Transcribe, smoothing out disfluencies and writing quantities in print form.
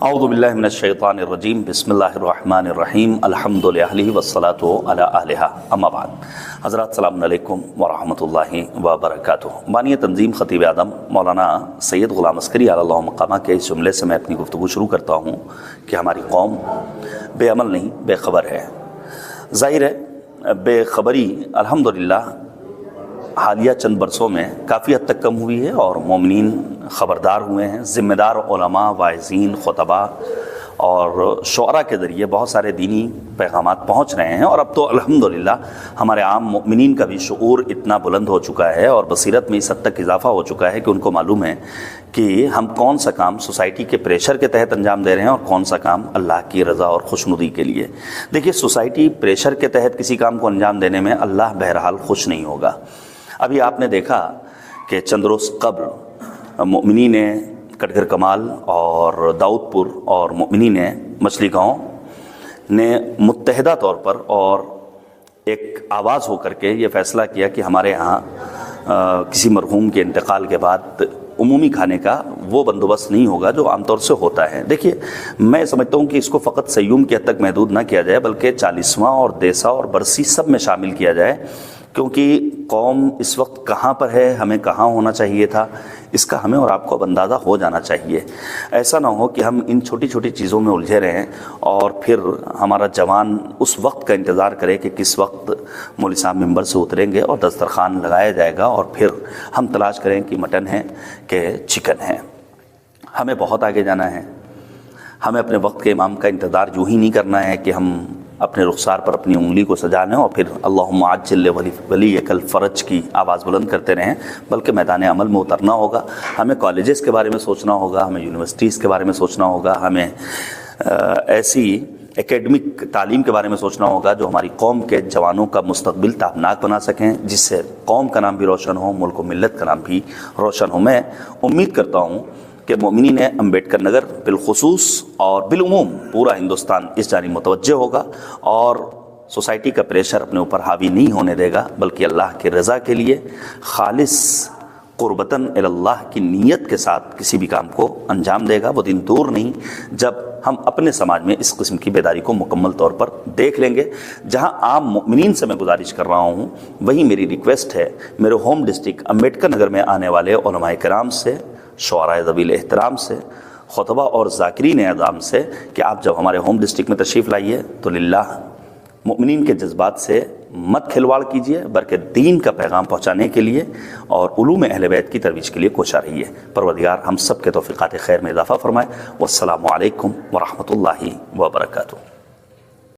اعوذ باللہ من الشیطان الرجیم بسم اللہ الرحمن الرحیم الحمد للہ والصلاۃ علی اہلہا اما بعد۔ حضرات السلام علیکم ورحمۃ اللہ وبرکاتہ۔ بانی تنظیم خطیب اعظم مولانا سید غلام عسکری علی اللہ مقامہ کے اس جملے سے میں اپنی گفتگو شروع کرتا ہوں کہ ہماری قوم بے عمل نہیں بے خبر ہے۔ ظاہر ہے بے خبری الحمدللہ حالیہ چند برسوں میں کافی حد تک کم ہوئی ہے اور مومنین خبردار ہوئے ہیں۔ ذمہ دار علماء، واعظین، خطباء اور شعراء کے ذریعے بہت سارے دینی پیغامات پہنچ رہے ہیں، اور اب تو الحمدللہ ہمارے عام مومنین کا بھی شعور اتنا بلند ہو چکا ہے اور بصیرت میں اس حد تک اضافہ ہو چکا ہے کہ ان کو معلوم ہے کہ ہم کون سا کام سوسائٹی کے پریشر کے تحت انجام دے رہے ہیں اور کون سا کام اللہ کی رضا اور خوشنودی کے لیے۔ دیکھیے، سوسائٹی پریشر کے تحت کسی کام کو انجام دینے میں اللہ بہرحال خوش نہیں ہوگا۔ ابھی آپ نے دیکھا کہ چند روز قبل مؤمنین کٹگر کمال اور داؤد پور اور مؤمنین مچھلی گاؤں نے متحدہ طور پر اور ایک آواز ہو کر کے یہ فیصلہ کیا کہ ہمارے ہاں کسی مرحوم کے انتقال کے بعد عمومی کھانے کا وہ بندوبست نہیں ہوگا جو عام طور سے ہوتا ہے۔ دیکھیے، میں سمجھتا ہوں کہ اس کو فقط سیوم کی حد تک محدود نہ کیا جائے بلکہ 40واں اور دیسا اور برسی سب میں شامل کیا جائے، کیونکہ قوم اس وقت کہاں پر ہے، ہمیں کہاں ہونا چاہیے تھا، اس کا ہمیں اور آپ کو اب اندازہ ہو جانا چاہیے۔ ایسا نہ ہو کہ ہم ان چھوٹی چھوٹی چیزوں میں الجھے رہیں اور پھر ہمارا جوان اس وقت کا انتظار کرے کہ کس وقت مولوی صاحب ممبر سے اتریں گے اور دسترخوان لگایا جائے گا اور پھر ہم تلاش کریں کہ مٹن ہے کہ چکن ہے۔ ہمیں بہت آگے جانا ہے۔ ہمیں اپنے وقت کے امام کا انتظار یوں ہی نہیں کرنا ہے کہ ہم اپنے رخسار پر اپنی انگلی کو سجانے اور پھر اللہم عجل ولیک الفرج کی آواز بلند کرتے رہیں، بلکہ میدان عمل میں اترنا ہوگا۔ ہمیں کالجز کے بارے میں سوچنا ہوگا، ہمیں یونیورسٹیز کے بارے میں سوچنا ہوگا، ہمیں ایسی اکیڈمک تعلیم کے بارے میں سوچنا ہوگا جو ہماری قوم کے جوانوں کا مستقبل تابناک بنا سکیں، جس سے قوم کا نام بھی روشن ہو، ملک و ملت کا نام بھی روشن ہو۔ میں امید کرتا ہوں کہ مومنین امبیڈکر نگر بالخصوص اور بالعموم پورا ہندوستان اس جانب متوجہ ہوگا اور سوسائٹی کا پریشر اپنے اوپر حاوی نہیں ہونے دے گا، بلکہ اللہ کی رضا کے لیے خالص قربتاً اللہ کی نیت کے ساتھ کسی بھی کام کو انجام دے گا۔ وہ دن دور نہیں جب ہم اپنے سماج میں اس قسم کی بیداری کو مکمل طور پر دیکھ لیں گے۔ جہاں عام مومنین سے میں گزارش کر رہا ہوں، وہی میری ریکویسٹ ہے میرے ہوم ڈسٹرکٹ امبیڈکر نگر میں آنے والے علماء کرام سے، شعراء ذویل احترام سے، خطباء اور ذاکرین اعظام سے کہ آپ جب ہمارے ہوم ڈسٹرکٹ میں تشریف لائیے تو للہ مؤمنین کے جذبات سے مت کھلواڑ کیجیے، بلکہ دین کا پیغام پہنچانے کے لیے اور علوم اہل بیت کی ترویج کے لیے کوشاں رہیے۔ پروردگار ہم سب کے توفیقات خیر میں اضافہ فرمائے۔ والسلام علیکم ورحمۃ اللہ وبرکاتہ۔